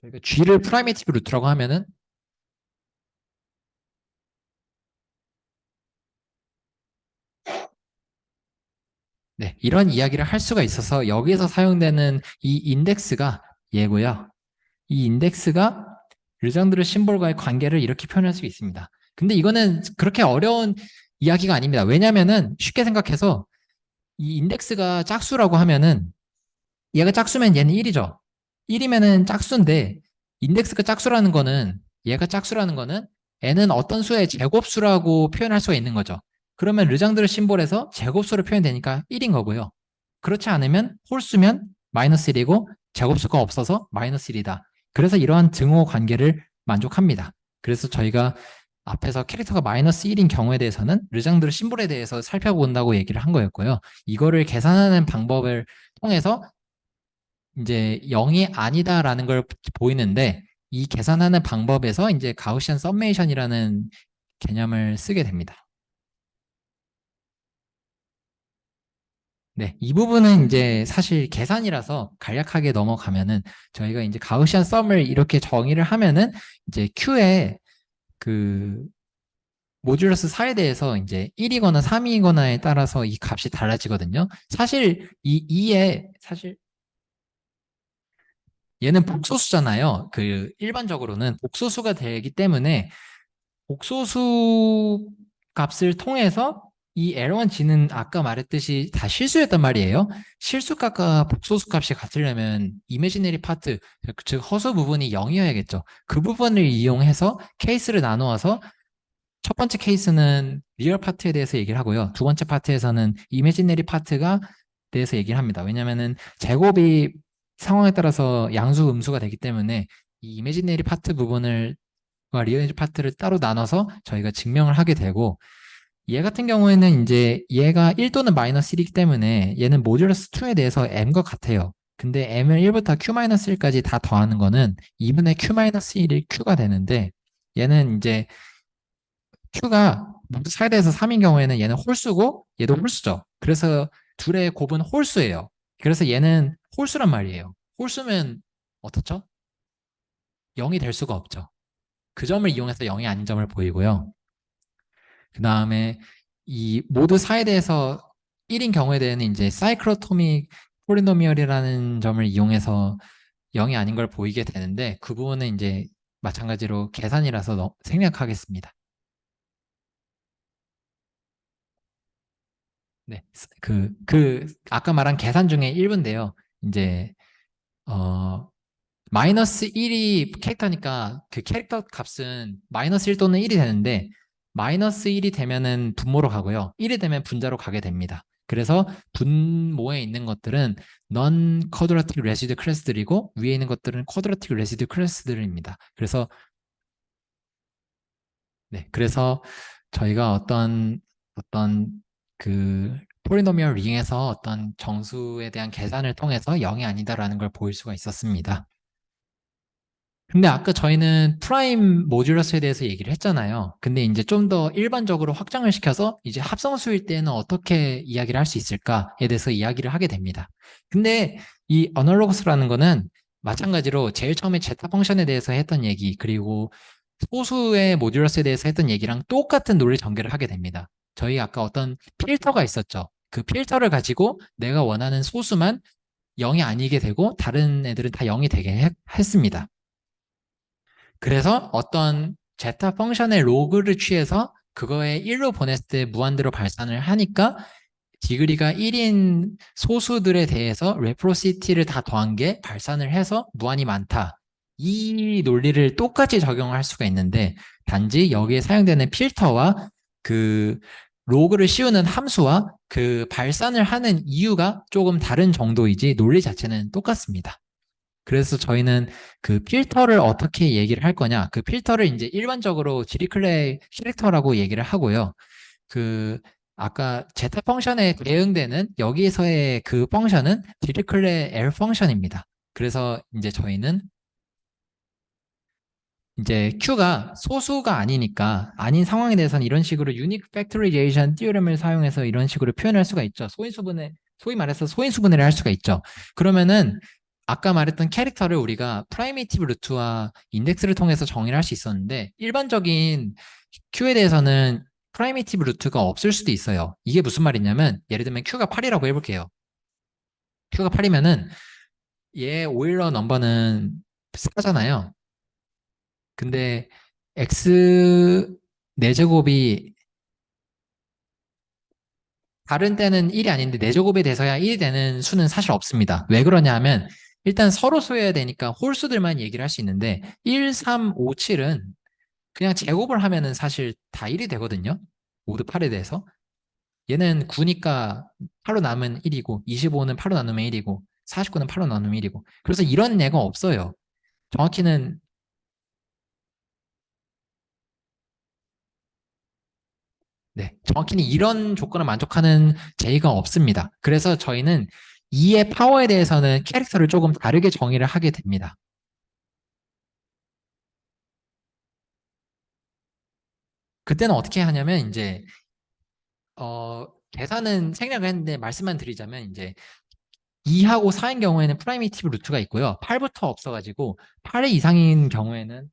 저희가 G를 프라이미티브 루트라고 하면은 네, 이런 이야기를 할 수가 있어서 여기에서 사용되는 이 인덱스가 얘고요. 이 인덱스가 르장드르 심볼과의 관계를 이렇게 표현할 수 있습니다. 근데 이거는 그렇게 어려운 이야기가 아닙니다. 왜냐면은 쉽게 생각해서 이 인덱스가 짝수라고 하면은 얘가 짝수면 얘는 1이죠. 1이면은 짝수인데 인덱스가 짝수라는 거는 얘가 짝수라는 거는 n은 어떤 수의 제곱수라고 표현할 수가 있는 거죠. 그러면 르장드르 심볼에서 제곱수로 표현되니까 1인 거고요. 그렇지 않으면 홀수면 마이너스 1이고 제곱수가 없어서 마이너스 1이다. 그래서 이러한 등호 관계를 만족합니다. 그래서 저희가 앞에서 캐릭터가 마이너스 1인 경우에 대해서는 르장드르 심볼에 대해서 살펴본다고 얘기를 한 거였고요. 이거를 계산하는 방법을 통해서 이제 0이 아니다라는 걸 보이는데 이 계산하는 방법에서 이제 가우시안 썸메이션이라는 개념을 쓰게 됩니다. 네, 이 부분은 이제 사실 계산이라서 간략하게 넘어가면은 저희가 이제 가우시안 썸을 이렇게 정의를 하면은 이제 Q의 그 모듈러스 4에 대해서 이제 1이거나 3이거나에 따라서 이 값이 달라지거든요. 사실 이 2에 사실 얘는 복소수잖아요. 그 일반적으로는 복소수가 되기 때문에 복소수 값을 통해서 이 L1 G는 아까 말했듯이 다 실수였단 말이에요. 실수값과 복소수 값이 같으려면 이미지너리 파트, 즉 허수 부분이 0이어야겠죠. 그 부분을 이용해서 케이스를 나누어서 첫 번째 케이스는 리얼 파트에 대해서 얘기를 하고요. 두 번째 파트에서는 이미지너리 파트가 대해서 얘기를 합니다. 왜냐면은 제곱이 상황에 따라서 양수, 음수가 되기 때문에 이 이미지너리 파트 부분을 리얼 파트를 따로 나눠서 저희가 증명을 하게 되고 얘 같은 경우에는 이제 얘가 1 또는 마이너스 1이기 때문에 얘는 모듈러스 2에 대해서 m과 같아요. 근데 m을 1부터 q-1까지 다 더하는 거는 2분의 q-1이 q가 되는데 얘는 이제 q가 모두 4에 대해서 3인 경우에는 얘는 홀수고 얘도 홀수죠. 그래서 둘의 곱은 홀수예요. 그래서 얘는 홀수란 말이에요. 홀수면 어떻죠? 0이 될 수가 없죠. 그 점을 이용해서 0이 아닌 점을 보이고요. 그 다음에 이 모두 4에 대해서 1인 경우에 대해서는 이제 사이클로토믹 폴리노미얼이라는 점을 이용해서 0이 아닌 걸 보이게 되는데 그 부분은 이제 마찬가지로 계산이라서 생략하겠습니다. 네, 아까 말한 계산 중에 일부인데요. 이제, 마이너스 1이 캐릭터니까 그 캐릭터 값은 마이너스 1 또는 1이 되는데, 마이너스 1이 되면은 분모로 가고요. 1이 되면 분자로 가게 됩니다. 그래서 분모에 있는 것들은 non quadratic residue 클래스들이고, 위에 있는 것들은 quadratic residue 클래스들입니다. 그래서 저희가 어떤 그 폴리노미얼 링에서 어떤 정수에 대한 계산을 통해서 0이 아니다라는 걸 보일 수가 있었습니다. 근데 아까 저희는 프라임 모듈러스에 대해서 얘기를 했잖아요. 근데 이제 좀 더 일반적으로 확장을 시켜서 이제 합성수일 때는 어떻게 이야기를 할 수 있을까에 대해서 이야기를 하게 됩니다. 근데 이 어널로거스라는 거는 마찬가지로 제일 처음에 제타 펑션에 대해서 했던 얘기 그리고 소수의 모듈러스에 대해서 했던 얘기랑 똑같은 논리 전개를 하게 됩니다. 저희 아까 어떤 필터가 있었죠. 그 필터를 가지고 내가 원하는 소수만 0이 아니게 되고 다른 애들은 다 0이 되게 했습니다. 그래서 어떤 제타 펑션의 로그를 취해서 그거에 1로 보냈을 때 무한대로 발산을 하니까 디그리가 1인 소수들에 대해서 레프로시티를 다 더한 게 발산을 해서 무한이 많다. 이 논리를 똑같이 적용할 수가 있는데 단지 여기에 사용되는 필터와 그 로그를 씌우는 함수와 그 발산을 하는 이유가 조금 다른 정도이지 논리 자체는 똑같습니다. 그래서 저희는 그 필터를 어떻게 얘기를 할 거냐. 그 필터를 이제 일반적으로 지리클레 캐릭터라고 얘기를 하고요. 그 아까 제타 펑션에 대응되는 여기에서의 그 펑션은 디리클레 L 펑션입니다. 그래서 이제 저희는 이제 Q가 소수가 아니니까 아닌 상황에 대해서는 이런 식으로 유닉 팩토리제이션 띠오렘을 사용해서 이런 식으로 표현할 수가 있죠. 소위 말해서 소인수분해를 할 수가 있죠. 그러면은 아까 말했던 캐릭터를 우리가 프라이미티브 루트와 인덱스를 통해서 정의를 할 수 있었는데 일반적인 Q에 대해서는 프라이미티브 루트가 없을 수도 있어요. 이게 무슨 말이냐면 예를 들면 Q가 8이라고 해볼게요. Q가 8이면은 얘 오일러 넘버는 4잖아요. 근데 x 4제곱이 다른 때는 1이 아닌데 4제곱에 돼서야 1이 되는 수는 사실 없습니다. 왜 그러냐 하면 일단 서로 소해야 되니까 홀수들만 얘기를 할 수 있는데 1, 3, 5, 7은 그냥 제곱을 하면은 사실 다 1이 되거든요. 모두 8에 대해서. 얘는 9니까 8로 나누면 1이고 25는 8로 나누면 1이고 49는 8로 나누면 1이고 그래서 이런 예가 없어요. 정확히는 네, 정확히는 이런 조건을 만족하는 제의가 없습니다. 그래서 저희는 2의 파워에 대해서는 캐릭터를 조금 다르게 정의를 하게 됩니다. 그때는 어떻게 하냐면 이제 계산은 생략을 했는데 말씀만 드리자면 이제 2하고 4인 경우에는 프라이미티브 루트가 있고요. 8부터 없어가지고 8의 이상인 경우에는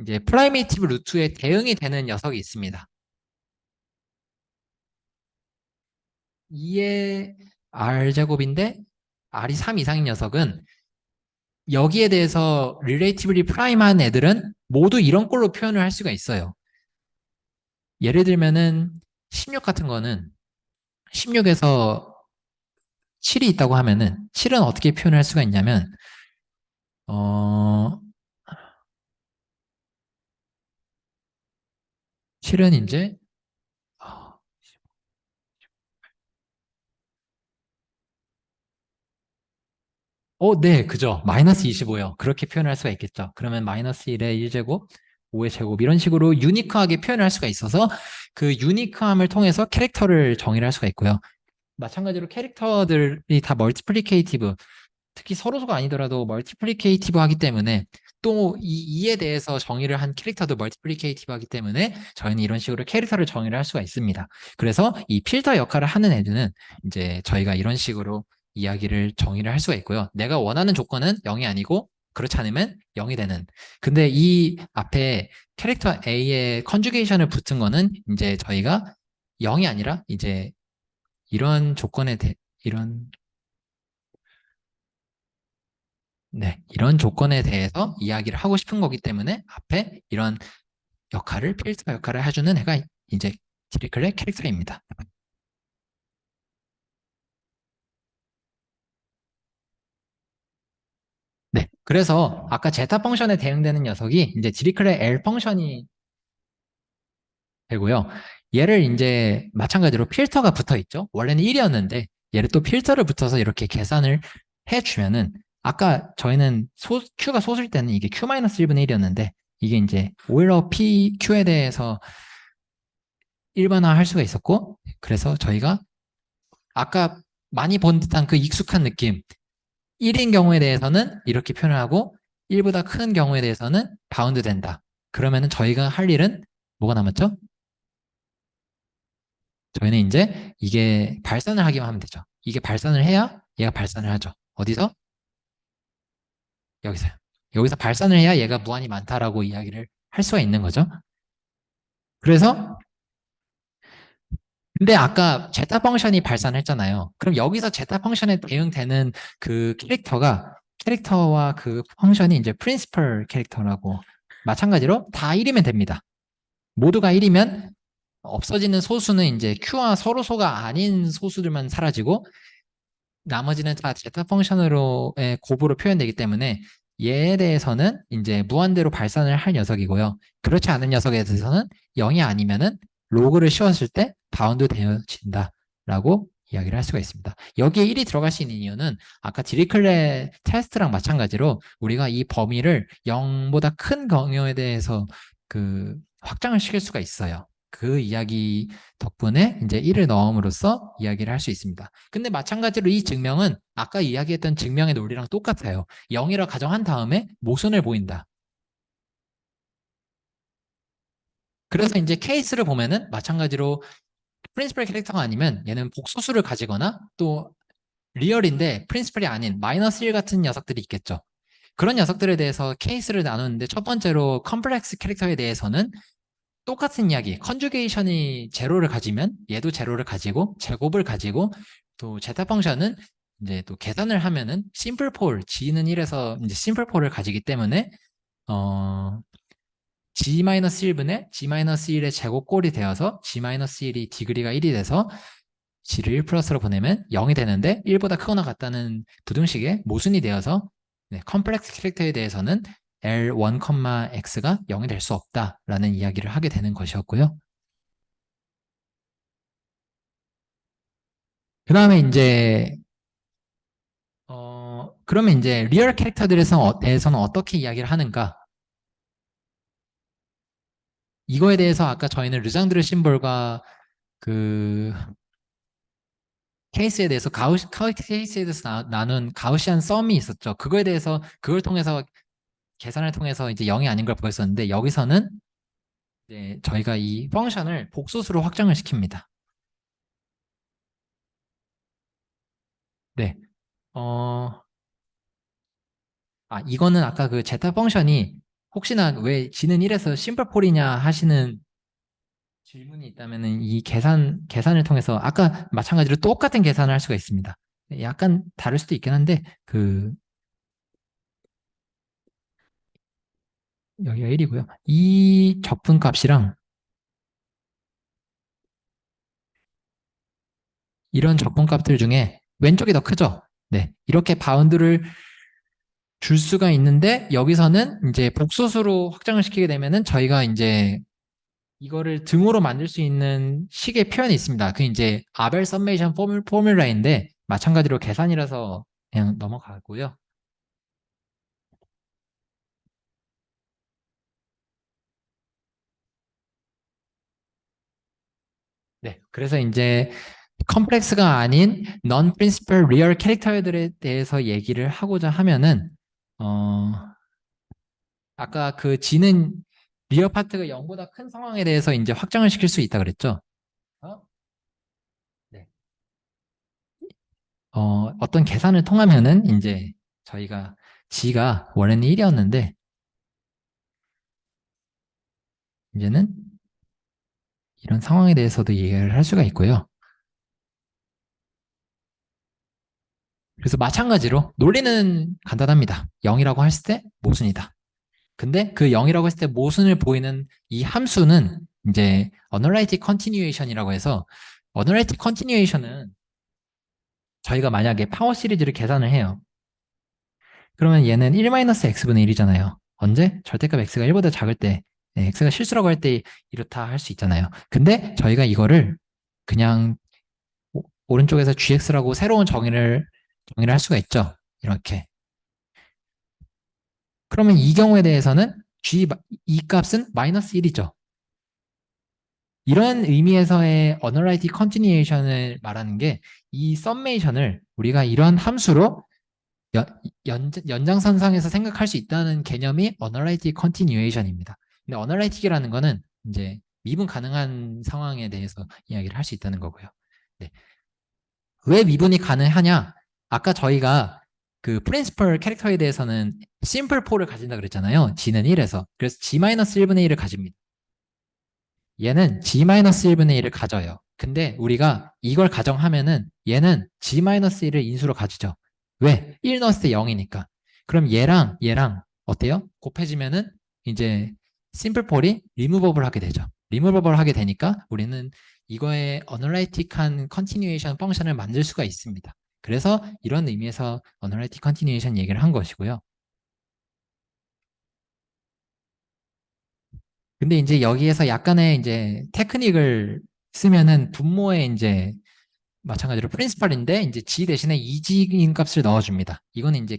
이제 프라이미티브 루트에 대응이 되는 녀석이 있습니다. 2의 r제곱인데 r이 3 이상인 녀석은 여기에 대해서 relatively prime한 애들은 모두 이런 꼴로 표현을 할 수가 있어요. 예를 들면은 16 같은 거는 16에서 7이 있다고 하면은 7은 어떻게 표현할 수가 있냐면 어 7은 이제 네, 그죠. 마이너스 25요. 그렇게 표현할 수가 있겠죠. 그러면 마이너스 1의 1제곱, 5의 제곱 이런 식으로 유니크하게 표현할 수가 있어서 그 유니크함을 통해서 캐릭터를 정의를 할 수가 있고요. 마찬가지로 캐릭터들이 다 멀티플리케이티브, 특히 서로소가 아니더라도 멀티플리케이티브 하기 때문에 또 이에 대해서 정의를 한 캐릭터도 멀티플리케이티브 하기 때문에 저희는 이런 식으로 캐릭터를 정의를 할 수가 있습니다. 그래서 이 필터 역할을 하는 애들은 이제 저희가 이런 식으로 이야기를 정의를 할 수가 있고요. 내가 원하는 조건은 0이 아니고 그렇지 않으면 0이 되는. 근데 이 앞에 캐릭터 A의 컨주게이션을 붙은 거는 이제 저희가 0이 아니라 이제 이런 조건에 이런 이런 조건에 대해서 이야기를 하고 싶은 거기 때문에 앞에 이런 필터 역할을 해주는 애가 이제 디리클의 캐릭터입니다. 네. 그래서 아까 제타 펑션에 대응되는 녀석이 이제 디리클의 L 펑션이 되고요. 얘를 이제 마찬가지로 필터가 붙어 있죠. 원래는 1이었는데 얘를 또 필터를 붙어서 이렇게 계산을 해주면은 아까 저희는 Q가 소수일 때는 이게 Q-1분의 1이었는데 이게 이제 오일러 PQ에 대해서 일반화 할 수가 있었고 그래서 저희가 아까 많이 본 듯한 그 익숙한 느낌 1인 경우에 대해서는 이렇게 표현을 하고 1보다 큰 경우에 대해서는 바운드 된다. 그러면은 저희가 할 일은 뭐가 남았죠? 저희는 이제 이게 발산을 하기만 하면 되죠. 이게 발산을 해야 얘가 발산을 하죠. 어디서? 여기서요. 여기서 발산을 해야 얘가 무한히 많다라고 이야기를 할 수가 있는 거죠. 그래서 근데 아까 제타 펑션이 발산했잖아요. 그럼 여기서 제타 펑션에 대응되는 그 캐릭터와 그 펑션이 이제 프린시플 캐릭터라고 마찬가지로 다 1이면 됩니다. 모두가 1이면 없어지는 소수는 이제 Q와 서로소가 아닌 소수들만 사라지고 나머지는 다 제타 펑션으로의 곱으로 표현되기 때문에 얘에 대해서는 이제 무한대로 발산을 할 녀석이고요. 그렇지 않은 녀석에 대해서는 0이 아니면은 로그를 씌웠을 때 바운드 되어진다라고 이야기를 할 수가 있습니다. 여기에 1이 들어갈 수 있는 이유는 아까 디리클레 테스트랑 마찬가지로 우리가 이 범위를 0보다 큰 경우에 대해서 그 확장을 시킬 수가 있어요. 그 이야기 덕분에 이제 1을 넣음으로써 이야기를 할 수 있습니다. 근데 마찬가지로 이 증명은 아까 이야기했던 증명의 논리랑 똑같아요. 0이라 가정한 다음에 모순을 보인다. 그래서 이제 케이스를 보면은 마찬가지로 프린시플 캐릭터가 아니면 얘는 복소수를 가지거나 또 리얼인데 프린시플이 아닌 마이너스 1 같은 녀석들이 있겠죠. 그런 녀석들에 대해서 케이스를 나누는데 첫 번째로 컴플렉스 캐릭터에 대해서는 똑같은 이야기, 컨주게이션이 제로를 가지면 얘도 제로를 가지고 제곱을 가지고 또 제타 펑션은 이제 또 계산을 하면은 심플 폴, g는 1에서 이제 심플 폴을 가지기 때문에 g-1분의 g-1의 제곱꼴이 되어서 g-1이 디그리가 1이 돼서 g를 1 플러스로 보내면 0이 되는데 1보다 크거나 같다는 부등식의 모순이 되어서 네, 컴플렉스 캐릭터에 대해서는 L1, X가 0이 될 수 없다라는 이야기를 하게 되는 것이었고요. 그 다음에 이제 그러면 이제 리얼 캐릭터들에서는 어떻게 이야기를 하는가? 이거에 대해서 아까 저희는 르장드르 심볼과 그 케이스에 대해서 케이스에 대해서 나눈 가우시안 썸이 있었죠. 그거에 대해서 그걸 통해서 계산을 통해서 이제 0이 아닌 걸 보였었는데 여기서는 이제 저희가 이 펑션을 복소수로 확장을 시킵니다. 네. 이거는 아까 그 제타 펑션이 혹시나 왜 g는 1에서 심플 폴이냐 하시는 질문이 있다면은 이 계산을 통해서 아까 마찬가지로 똑같은 계산을 할 수가 있습니다. 약간 다를 수도 있긴 한데 여기가 1이고요. 이 적분값이랑 이런 적분값들 중에 왼쪽이 더 크죠? 네. 이렇게 바운드를 줄 수가 있는데 여기서는 이제 복소수로 확장을 시키게 되면은 저희가 이제 이거를 등호로 만들 수 있는 식의 표현이 있습니다. 그 이제 아벨 썸메이션 포뮬라인데 마찬가지로 계산이라서 그냥 넘어가고요. 네. 그래서 이제 컴플렉스가 아닌 non principal real 캐릭터들에 대해서 얘기를 하고자 하면은 어 아까 그 G는 리얼 파트가 0보다 큰 상황에 대해서 이제 확장을 시킬 수 있다 그랬죠. 어? 네. 어떤 계산을 통하면은 이제 저희가 G가 원래는 1이었는데 이제는 이런 상황에 대해서도 얘기를 할 수가 있고요. 그래서 마찬가지로 논리는 간단합니다. 0이라고 했을 때 모순이다. 근데 그 0이라고 했을 때 모순을 보이는 이 함수는 이제 어널라이틱 컨티뉴에이션이라고 해서 어널라이틱 컨티뉴에이션은 저희가 만약에 파워 시리즈를 계산을 해요. 그러면 얘는 1-x분의 1이잖아요. 언제? 절대값 x가 1보다 작을 때, x가 실수라고 할 때 이렇다 할 수 있잖아요. 근데 저희가 이거를 그냥 오른쪽에서 gx라고 새로운 정의를 할 수가 있죠. 이렇게. 그러면 이 경우에 대해서는 이 값은 마이너스 1이죠. 이런 의미에서의 어널라이티 컨티니에이션을 말하는 게 이 썸메이션을 우리가 이런 함수로 연장선상에서 생각할 수 있다는 개념이 어널라이틱 컨티뉴에이션입니다. 근데 어널라이틱이라는 거는 이제 미분 가능한 상황에 대해서 이야기를 할 수 있다는 거고요. 네. 왜 미분이 가능하냐? 아까 저희가 그 프린시플 캐릭터에 대해서는 심플 폴을 가진다 그랬잖아요. g는 1에서. 그래서 g-1분의 1을 가집니다. 얘는 g-1분의 1을 가져요. 근데 우리가 이걸 가정하면은 얘는 g-1을 인수로 가지죠. 왜? 1 넣었을 때 0이니까. 그럼 얘랑 어때요? 곱해지면은 이제 심플폴이 리무버블 하게 되죠. 리무버블 하게 되니까 우리는 이거에 어널라이틱한 컨티뉴에이션 펑션을 만들 수가 있습니다. 그래서 이런 의미에서 어널라이틱 컨티뉴에이션 얘기를 한 것이고요. 근데 이제 여기에서 약간의 이제 테크닉을 쓰면은 분모에 이제 마찬가지로 프린시팔인데 이제 G 대신에 이직인 값을 넣어줍니다. 이거는 이제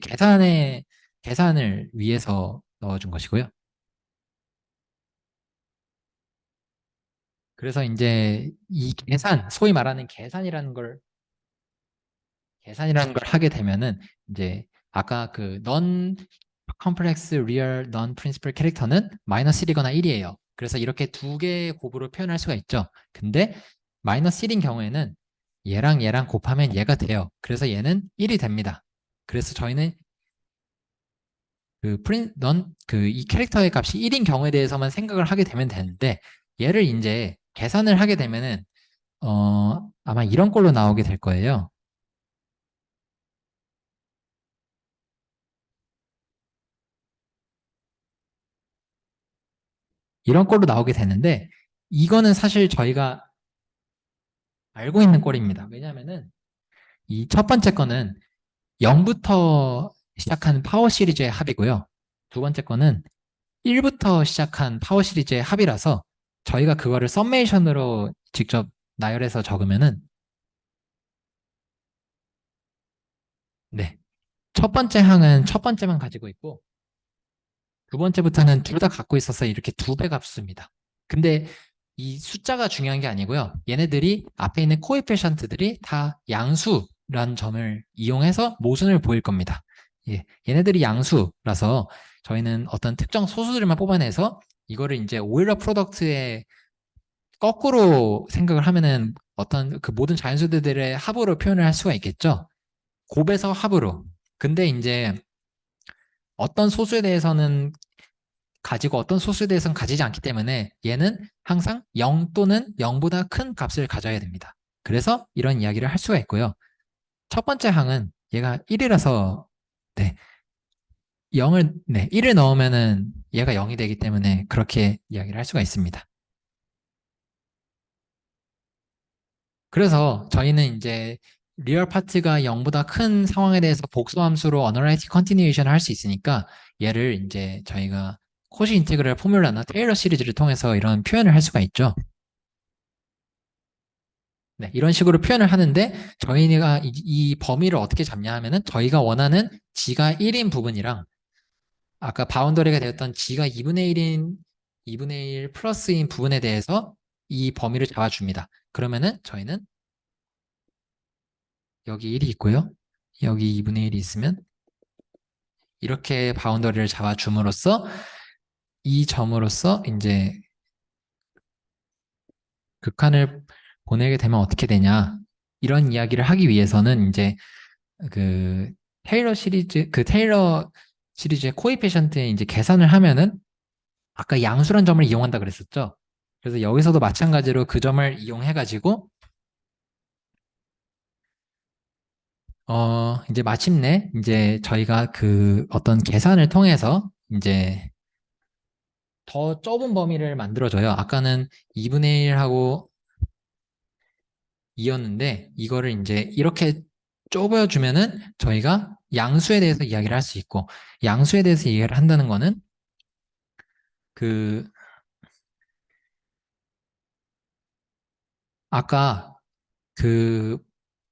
계산을 위해서 넣어준 것이고요. 그래서 이제 이 소위 말하는 계산이라는 걸 하게 되면은 이제 아까 그 non complex real non principal 캐릭터는 마이너스 1이거나 1이에요. 그래서 이렇게 두 개의 곱으로 표현할 수가 있죠. 근데 마이너스 1인 경우에는 얘랑 곱하면 얘가 돼요. 그래서 얘는 1이 됩니다. 그래서 저희는 이 캐릭터의 값이 1인 경우에 대해서만 생각을 하게 되면 되는데 얘를 이제 계산을 하게 되면은 아마 이런 꼴로 나오게 될 거예요. 이런 꼴로 나오게 되는데 이거는 사실 저희가 알고 있는 꼴입니다. 왜냐하면은 이 첫 번째 거는 0부터 시작한 파워 시리즈의 합이고요. 두 번째 거는 1부터 시작한 파워 시리즈의 합이라서 저희가 그거를 썸메이션으로 직접 나열해서 적으면은 네. 첫 번째 항은 첫 번째만 가지고 있고 두 번째부터는 둘 다 갖고 있어서 이렇게 두 배 값수입니다. 근데 이 숫자가 중요한 게 아니고요. 얘네들이 앞에 있는 코에피션트들이 다 양수라는 점을 이용해서 모순을 보일 겁니다. 예, 얘네들이 양수라서 저희는 어떤 특정 소수들만 뽑아내서 이거를 이제 오일러 프로덕트의 거꾸로 생각을 하면은 어떤 그 모든 자연수들의 합으로 표현을 할 수가 있겠죠. 곱에서 합으로. 근데 이제 어떤 소수에 대해서는 가지고 어떤 소수에 대해서는 가지지 않기 때문에 얘는 항상 0 또는 0보다 큰 값을 가져야 됩니다. 그래서 이런 이야기를 할 수가 있고요. 첫 번째 항은 얘가 1이라서 네, 1을 넣으면은 얘가 0이 되기 때문에 그렇게 이야기를 할 수가 있습니다. 그래서 저희는 이제 리얼 파트가 0보다 큰 상황에 대해서 복수함수로 어널라이티 컨티뉴에이션을 할 수 있으니까 얘를 이제 저희가 코시 인테그랄 포뮬라나 테일러 시리즈를 통해서 이런 표현을 할 수가 있죠. 네, 이런 식으로 표현을 하는데 저희가 이 범위를 어떻게 잡냐 하면은 저희가 원하는 g가 1인 부분이랑 아까 바운더리가 되었던 g가 2분의 1 플러스인 부분에 대해서 이 범위를 잡아줍니다. 그러면은 저희는 여기 1이 있고요. 여기 2분의 1이 있으면 이렇게 바운더리를 잡아줌으로써 이 점으로써 이제 극한을 보내게 되면 어떻게 되냐 이런 이야기를 하기 위해서는 이제 그 테일러 시리즈의 코에피션트에 이제 계산을 하면은 아까 양수란 점을 이용한다 그랬었죠. 그래서 여기서도 마찬가지로 그 점을 이용해 가지고 이제 마침내 이제 저희가 그 어떤 계산을 통해서 이제 더 좁은 범위를 만들어줘요. 아까는 2분의 1하고 2였는데 이거를 이제 이렇게 좁아주면은 저희가 양수에 대해서 이야기를 할 수 있고 양수에 대해서 이야기를 한다는 거는 그 아까 그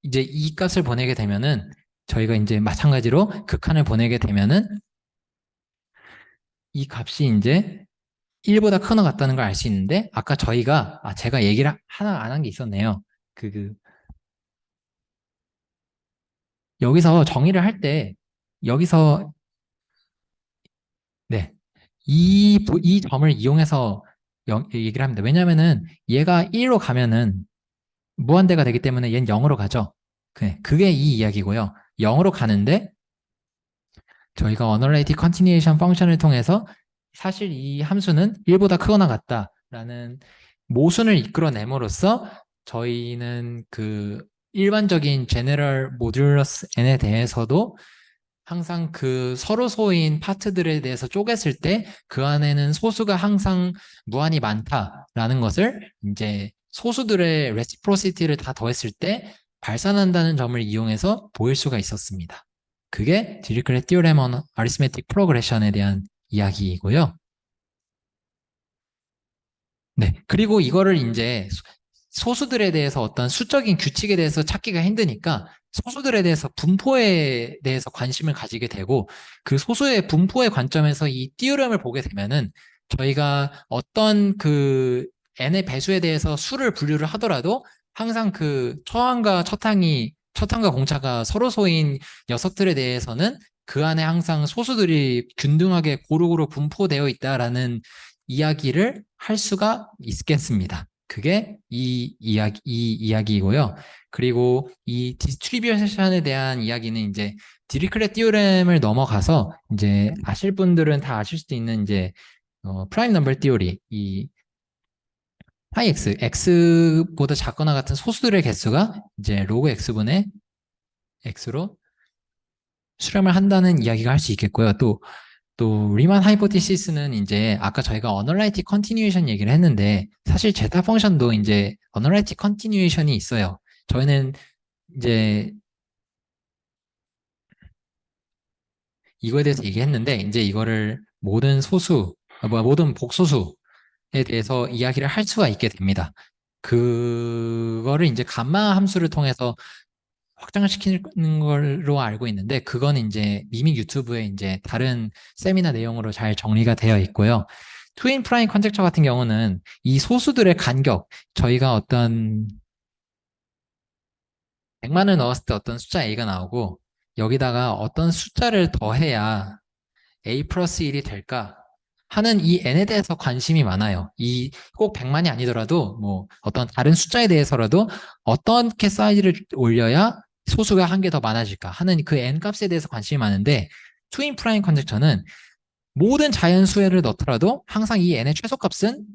이제 이 값을 보내게 되면은 저희가 이제 마찬가지로 극한을 보내게 되면은 이 값이 이제 1보다 크거나 같다는 걸 알 수 있는데 아까 저희가 제가 얘기를 하나 안 한 게 있었네요. 그 여기서 정의를 할 때 여기서 네. 이 점을 이용해서 얘기를 합니다. 왜냐면은 얘가 1로 가면은 무한대가 되기 때문에 얘는 0으로 가죠. 그게 이 이야기고요. 0으로 가는데 저희가 어널레이티 컨티니에이션 펑션을 통해서 사실 이 함수는 1보다 크거나 같다라는 모순을 이끌어냄으로써 저희는 그 일반적인 제네럴 모듈러스 n에 대해서도 항상 그 서로소인 파트들에 대해서 쪼갰을 때 그 안에는 소수가 항상 무한히 많다라는 것을 이제 소수들의 레시프로시티를 다 더했을 때 발산한다는 점을 이용해서 보일 수가 있었습니다. 그게 디리크렛 티오렘 on 아리스메틱 프로그레션에 대한 이야기이고요. 네. 그리고 이거를 이제 소수들에 대해서 어떤 수적인 규칙에 대해서 찾기가 힘드니까 소수들에 대해서 분포에 대해서 관심을 가지게 되고 그 소수의 분포의 관점에서 이 띠오렘을 보게 되면은 저희가 어떤 그 n의 배수에 대해서 수를 분류를 하더라도 항상 그 첫항과 공차가 서로 소인 녀석들에 대해서는 그 안에 항상 소수들이 균등하게 고루고루 분포되어 있다라는 이야기를 할 수가 있겠습니다. 그게 이 이야기이고요. 그리고 이 디스트리뷰션에 대한 이야기는 이제 디리크렛 티오렘을 넘어가서 이제 아실 분들은 다 아실 수도 있는 이제 프라임 넘버 티오리, 이 파이 x보다 작거나 같은 소수들의 개수가 이제 로그 x분의 x로 수렴을 한다는 이야기가 할 수 있겠고요. 또 리만 하이포티시스는 이제 아까 저희가 어널라이틱 컨티뉴에이션 얘기를 했는데 사실 제타 펑션도 이제 어널라이틱 컨티뉴에이션이 있어요. 저희는 이제 이거에 대해서 얘기했는데 이제 이거를 모든 복소수에 대해서 이야기를 할 수가 있게 됩니다. 그거를 이제 감마 함수를 통해서 확장을 시키는 걸로 알고 있는데 그건 이제 미믹 유튜브에 이제 다른 세미나 내용으로 잘 정리가 되어 있고요. 트윈 프라임 컨젝처 같은 경우는 이 소수들의 간격, 저희가 어떤 100만을 넣었을 때 어떤 숫자 A가 나오고 여기다가 어떤 숫자를 더해야 A 플러스 1이 될까 하는 이 n에 대해서 관심이 많아요. 이 꼭 100만이 아니더라도 뭐 어떤 다른 숫자에 대해서라도 어떻게 사이즈를 올려야 소수가 한 개 더 많아질까 하는 그 n 값에 대해서 관심이 많은데 트윈 프라임 컨젝터는 모든 자연수를 넣더라도 항상 이 n의 최소값은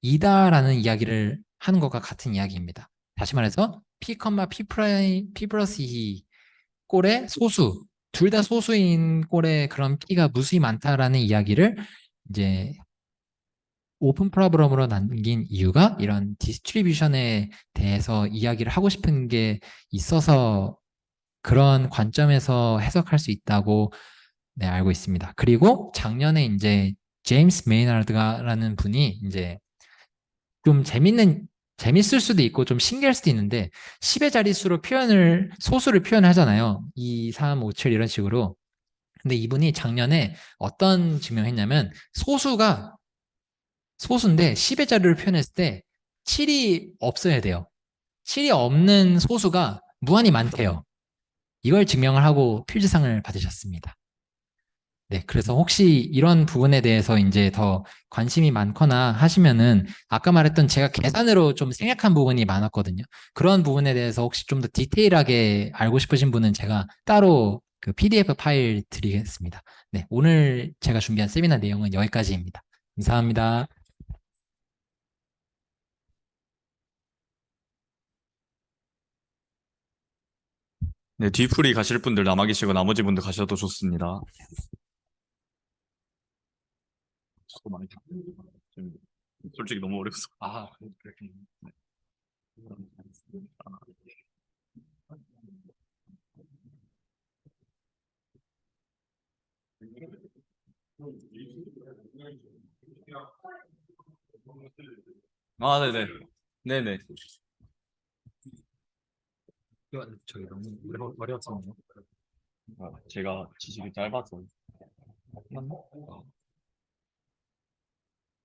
2다라는 이야기를 하는 것과 같은 이야기입니다. 다시 말해서 p, p 프라임, p 플러스 2 꼴의 소수, 둘 다 소수인 꼴의 그런 p가 무수히 많다라는 이야기를 이제 오픈 프로그램으로 남긴 이유가 이런 디스트리뷰션에 대해서 이야기를 하고 싶은 게 있어서 그런 관점에서 해석할 수 있다고 네, 알고 있습니다. 그리고 작년에 이제 제임스 메이나르드라는 분이 이제 좀 재밌을 수도 있고 좀 신기할 수도 있는데 10의 자릿수로 소수를 표현하잖아요. 2, 3, 5, 7 이런 식으로. 근데 이분이 작년에 어떤 증명했냐면 소수인데 10의 자리를 표현했을 때 7이 없어야 돼요. 7이 없는 소수가 무한히 많대요. 이걸 증명을 하고 필즈상을 받으셨습니다. 네, 그래서 혹시 이런 부분에 대해서 이제 더 관심이 많거나 하시면은 아까 말했던 제가 계산으로 좀 생략한 부분이 많았거든요. 그런 부분에 대해서 혹시 좀 더 디테일하게 알고 싶으신 분은 제가 따로 그 PDF 파일 드리겠습니다. 네, 오늘 제가 준비한 세미나 내용은 여기까지입니다. 감사합니다. 네, 뒤풀이 가실 분들 남아 계시고 나머지 분들 가셔도 좋습니다. 수고 많이 지금 솔직히 너무 어려웠어. 그렇군요. 네네. 네네. 저기 너무 어려웠었네요. 제가 지식이 짧아서.